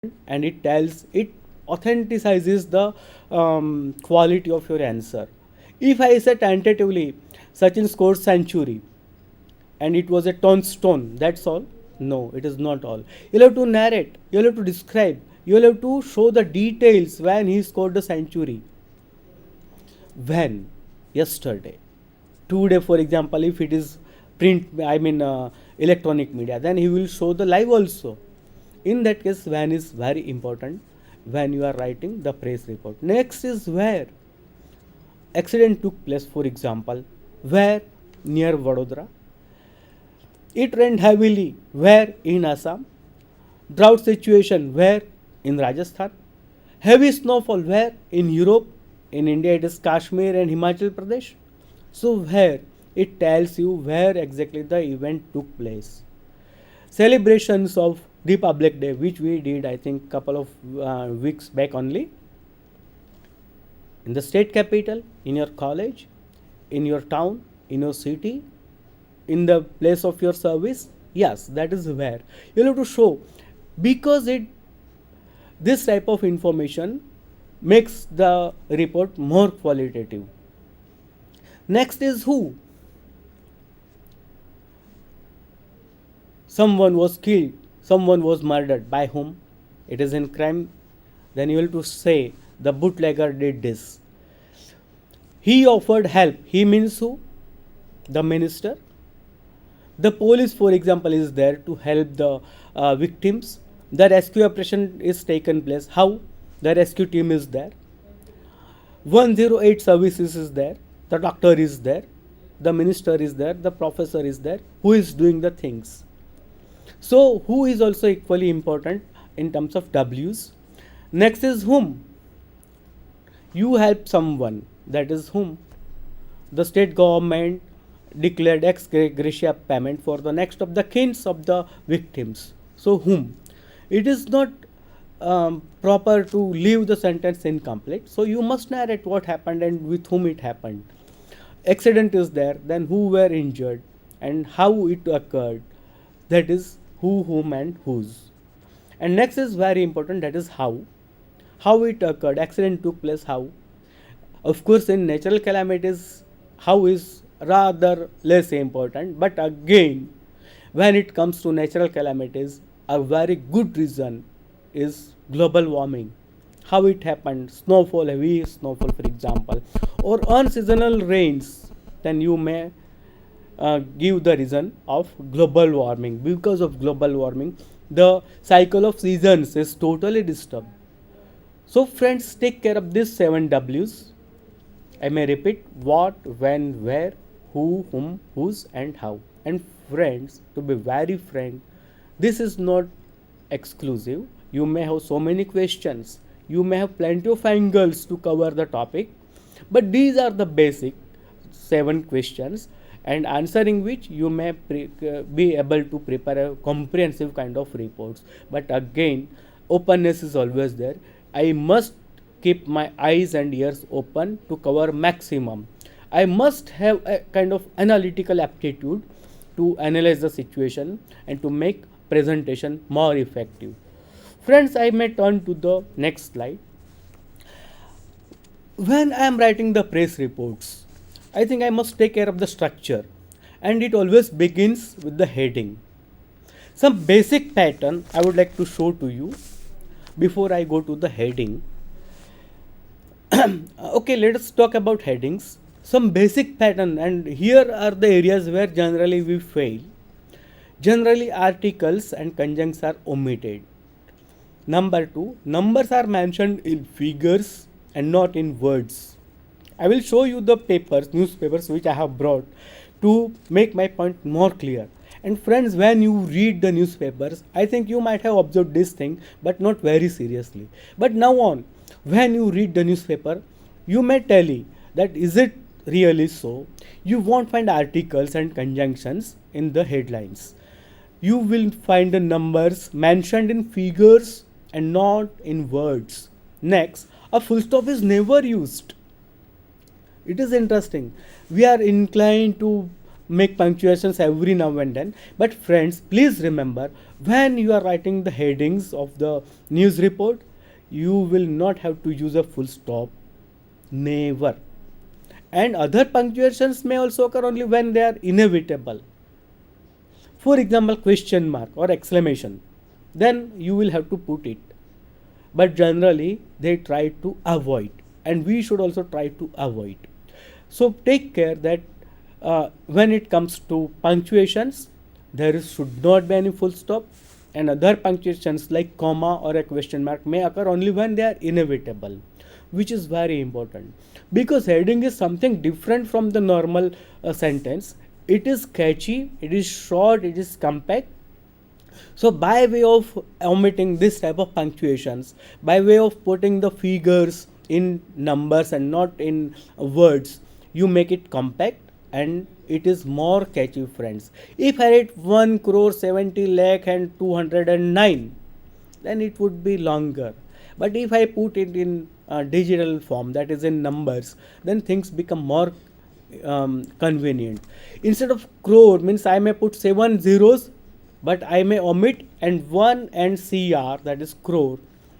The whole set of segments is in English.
and it authenticizes the quality of your answer. If I say tentatively, Sachin scored century, and it was a stone. That's all. No, it is not all. You'll have to narrate. You'll have to describe. You'll have to show the details when he scored the century. When? Yesterday. Today, for example, if it is print, electronic media, then he will show the live also. In that case, when is very important when you are writing the press report. Next is where. Accident took place, for example, where? Near Vadodara. It rained heavily, where? In Assam. Drought situation, where? In Rajasthan. Heavy snowfall, where? In Europe. In India, it is Kashmir and Himachal Pradesh. So, where? It tells you where exactly the event took place. Celebrations of Republic Day, which we did, I think, couple of weeks back only. In the state capital, in your college, in your town, in your city, in the place of your service. Yes, that is where you have to show, because this type of information makes the report more qualitative. Next is who. Someone was killed, someone was murdered. By whom? It is in crime. Then you have to say the bootlegger did this. He offered help. He means who? The minister. The police, for example, is there to help the victims. The rescue operation is taken place. How? The rescue team is there. 108 services is there. The doctor is there. The minister is there. The professor is there. Who is doing the things? So, who is also equally important in terms of W's. Next is whom. You help someone. That is whom. The state government declared ex gratia payment for the next of the kins of the victims. So, whom? It is not proper to leave the sentence incomplete. So, you must narrate what happened and with whom it happened. Accident is there, then who were injured and how it occurred. That is who, whom, and whose. And next is very important, that is how. How it occurred, accident took place, how. Of course, in natural calamities, how is rather less important, but again, when it comes to natural calamities, a very good reason is global warming. How it happened, snowfall, heavy snowfall, for example, or unseasonal rains, then you may give the reason of global warming. Because of global warming, the cycle of seasons is totally disturbed. So, friends, take care of these 7 W's. I may repeat: what, when, where, who, whom, whose, and how. And friends, to be very frank, this is not exclusive. You may have so many questions. You may have plenty of angles to cover the topic. But these are the basic 7 questions, and answering which you may be able to prepare a comprehensive kind of reports. But again, openness is always there. I must keep my eyes and ears open to cover maximum. I must have a kind of analytical aptitude to analyze the situation and to make presentation more effective. Friends, I may turn to the next slide. When I am writing the press reports, I think I must take care of the structure, and it always begins with the heading. Some basic pattern I would like to show to you before I go to the heading. Okay, let us talk about headings. Some basic pattern, and here are the areas where generally we fail. Generally, articles and conjunctions are omitted. Number 2, numbers are mentioned in figures and not in words. I will show you the newspapers which I have brought to make my point more clear. And friends, when you read the newspapers, I think you might have observed this thing, but not very seriously. But now on, when you read the newspaper, you may tell me that is it really so? You won't find articles and conjunctions in the headlines. You will find the numbers mentioned in figures and not in words. Next, a full stop is never used. It is interesting. We are inclined to make punctuations every now and then, but friends, please remember, When you are writing the headings of the news report, you will not have to use a full stop. Never. And other punctuations may also occur only when they are inevitable. For example, question mark or exclamation. Then you will have to put it. But generally, they try to avoid, and we should also try to avoid. So take care that when it comes to punctuations, should not be any full stop, and other punctuations like comma or a question mark may occur only when they are inevitable, which is very important, because heading is something different from the normal sentence. It is catchy, it is short, it is compact. So by way of omitting this type of punctuations, by way of putting the figures in numbers and not in words, you make it compact and it is more catchy, friends. If I write 1 crore 70 lakh and 209, then it would be longer. But if I put it in digital form, that is in numbers, then things become more convenient. Instead of crore means I may put 7 zeros, but I may omit and 1 and CR, that is crore.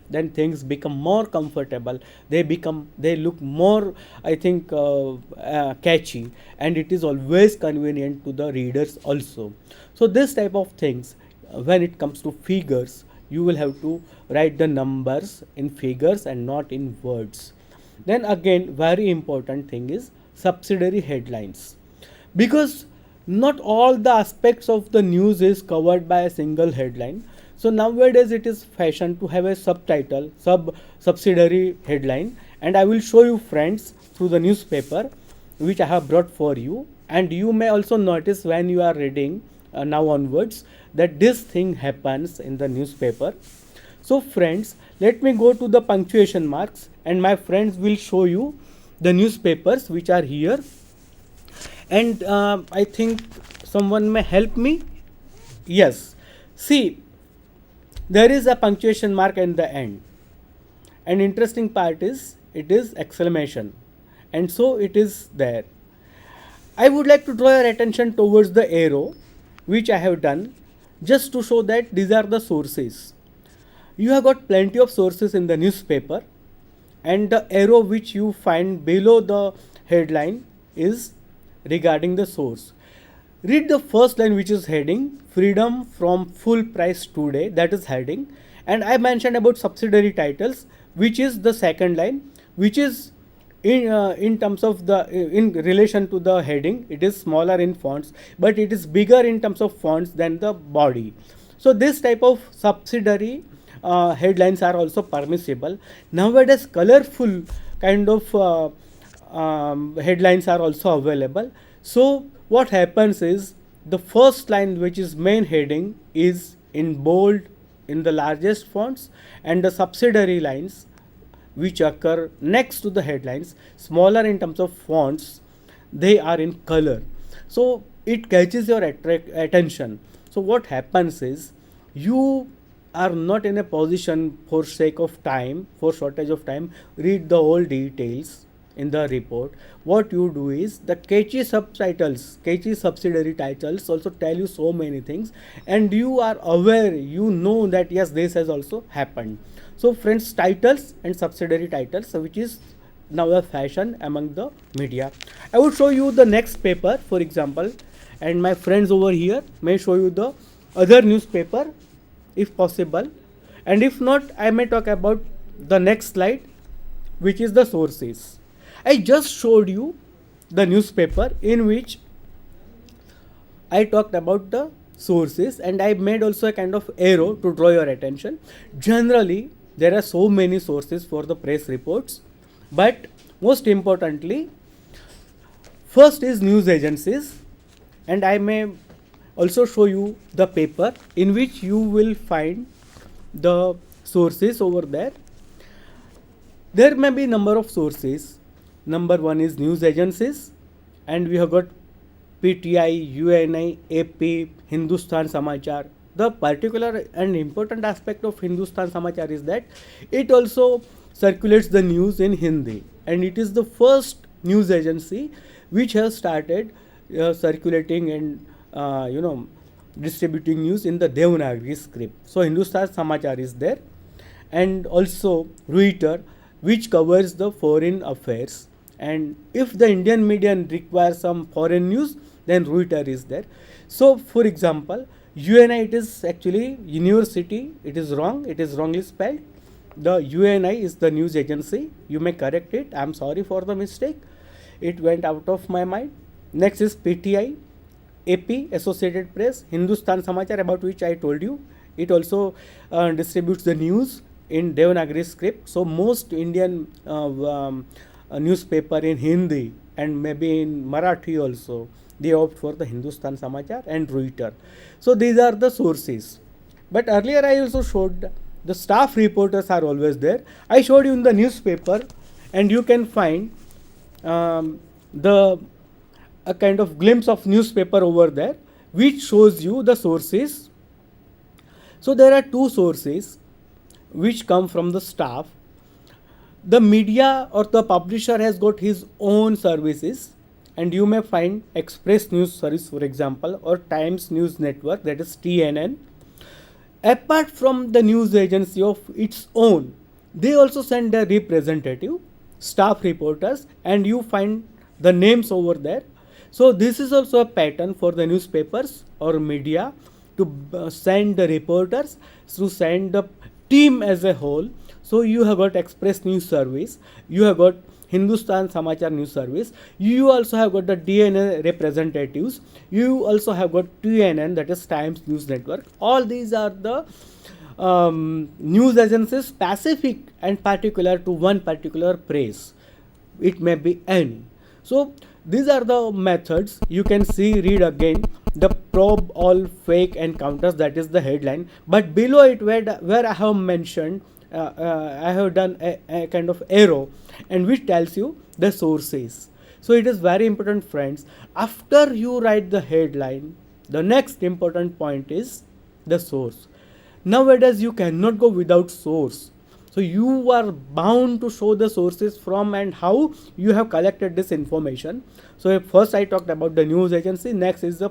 Then things become more comfortable. They look more, I think, catchy, and it is always convenient to the readers also. So this type of things, when it comes to figures, you will have to write the numbers in figures and not in words. Then again, very important thing is subsidiary headlines, because not all the aspects of the news is covered by a single headline. So nowadays it is fashion to have a subsidiary headline, and I will show you, friends, through the newspaper which I have brought for you. And you may also notice when you are reading now onwards that this thing happens in the newspaper. So friends, let me go to the punctuation marks, and my friends will show you the newspapers which are here. And I think someone may help me. Yes, see, there is a punctuation mark at the end. An interesting part is it is exclamation, and so it is there. I would like to draw your attention towards the arrow which I have done, just to show that these are the sources. You have got plenty of sources in the newspaper, and the arrow which you find below the headline is regarding the source. Read the first line, which is heading freedom from full price today, that is heading. And I mentioned about subsidiary titles, which is the second line, which is in terms of the in relation to the heading, it is smaller in fonts, but it is bigger in terms of fonts than the body. So this type of subsidiary headlines are also permissible. Nowadays colorful kind of headlines are also available. So what happens is the first line, which is main heading, is in bold in the largest fonts, and the subsidiary lines which occur next to the headlines, smaller in terms of fonts, they are in color. So it catches your attention. So what happens is you are not in a position, for sake of time, for shortage of time, read the whole details in the report. What you do is the catchy subtitles, catchy subsidiary titles also tell you so many things, and you are aware, you know that yes, this has also happened. So friends, titles and subsidiary titles, which is now a fashion among the media. I will show you the next paper, for example, and my friends over here may show you the other newspaper if possible, and if not, I may talk about the next slide, which is the sources. I just showed you the newspaper in which I talked about the sources, and I made also a kind of arrow to draw your attention. Generally, there are so many sources for the press reports, but most importantly, first is news agencies, and I may also show you the paper in which you will find the sources over there. There may be number of sources. Number one is news agencies, and we have got PTI, UNI, AP, Hindustan Samachar. The particular and important aspect of Hindustan Samachar is that it also circulates the news in Hindi, and it is the first news agency which has started circulating in distributing news in the Devanagari script. So Hindustan Samachar is there, and also Reuters, which covers the foreign affairs. And if the Indian media requires some foreign news, then Reuters is there. So, for example, UNI, it is actually university. It is wrong. It is wrongly spelled. The UNI is the news agency. You may correct it. I am sorry for the mistake. It went out of my mind. Next is PTI, AP, Associated Press, Hindustan Samachar, about which I told you. It also distributes the news in Devanagari script. So most Indian newspaper in Hindi and maybe in Marathi also, they opt for the Hindustan Samachar and Reuters. So these are the sources. But earlier I also showed the staff reporters are always there. I showed you in the newspaper, and you can find the a kind of glimpse of newspaper over there, which shows you the sources. So there are two sources which come from the staff. The media or the publisher has got his own services, and you may find Express News Service, for example, or Times News Network, that is TNN. Apart from the news agency of its own, they also send their representative, staff reporters, and you find the names over there. So this is also a pattern for the newspapers or media to send the reporters, to send the team as a whole. So you have got Express News Service, you have got Hindustan Samachar News Service, you also have got the DNA representatives, you also have got TNN, that is Times News Network. All these are the news agencies specific and particular to one particular press. It may be any. So these are the methods. You can see, read again, the probe all fake encounters, that is the headline. But below it, where I have mentioned, I have done a kind of arrow, and which tells you the sources. So it is very important, friends. After you write the headline, the next important point is the source. Nowadays you cannot go without source. So you are bound to show the sources from and how you have collected this information. So first I talked about the news agency, next is the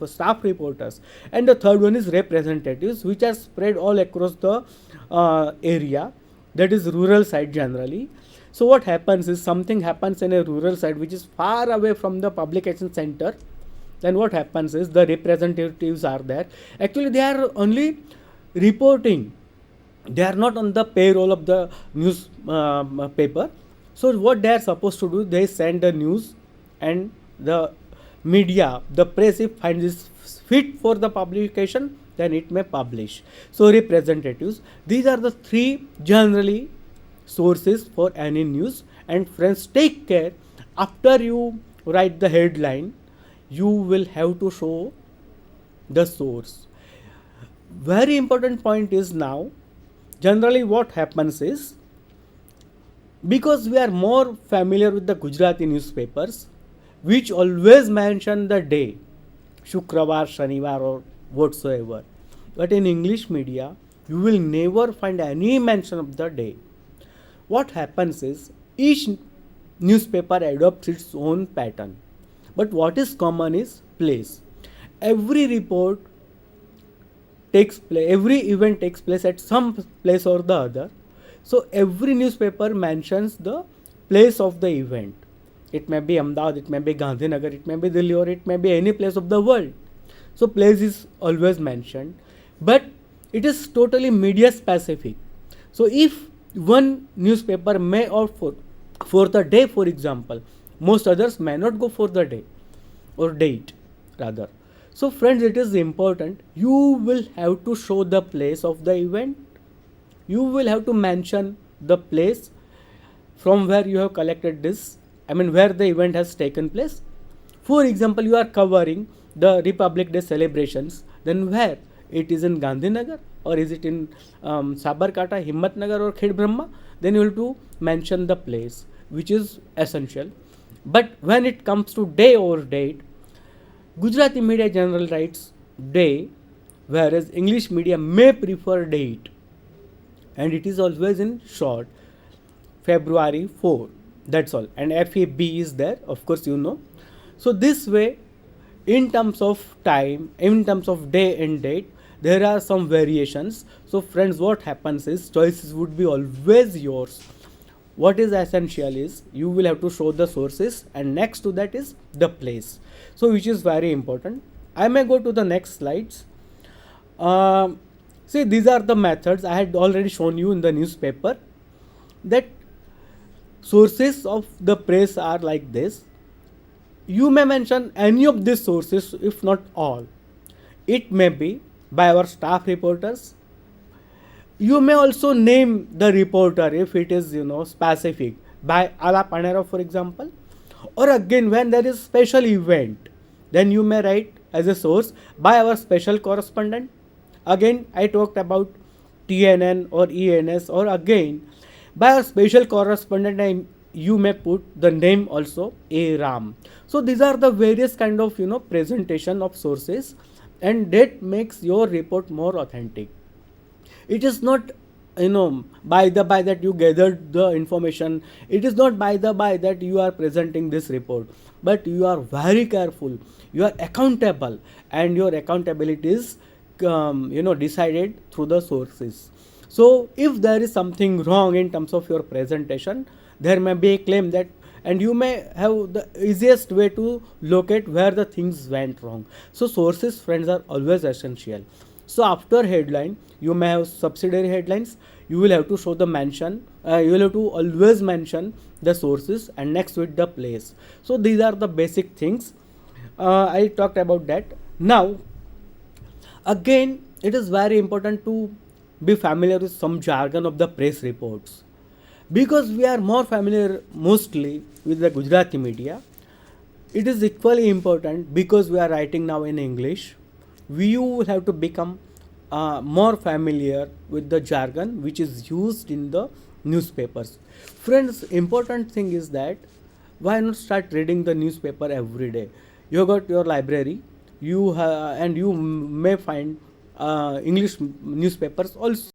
staff reporters, and the third one is representatives, which are spread all across the area, that is rural side generally. So what happens is, something happens in a rural side which is far away from the publication center, then what happens is the representatives are there. Actually they are only reporting, they are not on the payroll of the news paper. So what they are supposed to do, they send the news, and the media, the press, if finds this fit for the publication, then it may publish. So representatives, these are the three generally sources for any news. And friends, take care, after you write the headline, you will have to show the source. Very important point is, now generally what happens is, because we are more familiar with the Gujarati newspapers, which always mention the day, Shukravar, Shanivar, or whatsoever, but in English media you will never find any mention of the day. What happens is, each newspaper adopts its own pattern, but what is common is place. Every report takes place, every event takes place at some place or the other. So every newspaper mentions the place of the event. It may be Ahmedabad, it may be Gandhinagar, it may be Delhi, or it may be any place of the world. So place is always mentioned, but it is totally media specific. So if one newspaper may opt for the day, for example, most others may not go for the day or date rather. So friends, it is important, you will have to show the place of the event, you will have to mention the place from where you have collected this, where the event has taken place. For example, you are covering the Republic Day celebrations, then where? It is in Gandhinagar, or is it in Sabarkata, Himmatnagar, or Khed Brahma? Then you have to mention the place, which is essential. But when it comes to day or date, Gujarati media generally writes day, whereas English media may prefer date, and it is always in short, February 4, that's all, and FEB is there, of course you know. So this way in terms of time, in terms of day and date, there are some variations. So friends, what happens is choices would be always yours. What is essential is you will have to show the sources, and next to that is the place, so which is very important. I may go to the next slides. See, these are the methods I had already shown you in the newspaper, that sources of the press are like this. You may mention any of these sources, if not all. It may be by our staff reporters. You may also name the reporter if it is, specific, by Ala Panera, for example. Or again, when there is special event, then you may write as a source by our special correspondent. Again, I talked about TNN or ENS, or again by our special correspondent, and you may put the name also, A Ram. So these are the various kind of presentation of sources, and that makes your report more authentic. It is not by the by that you gathered the information. It is not by the by that you are presenting this report, but you are very careful, you are accountable, and your accountability is decided through the sources. So if there is something wrong in terms of your presentation, there may be a claim that, and you may have the easiest way to locate where the things went wrong. So sources, friends, are always essential. So after headline, you may have subsidiary headlines. You will have to show the mention. You will have to always mention the sources, and next with the place. So these are the basic things. I talked about that. Now, again, it is very important to be familiar with some jargon of the press reports, because we are more familiar mostly with the Gujarati media. It is equally important because we are writing now in English. We will have to become more familiar with the jargon which is used in the newspapers. Friends, important thing is that why not start reading the newspaper every day? You got your library, and you may find English newspapers also.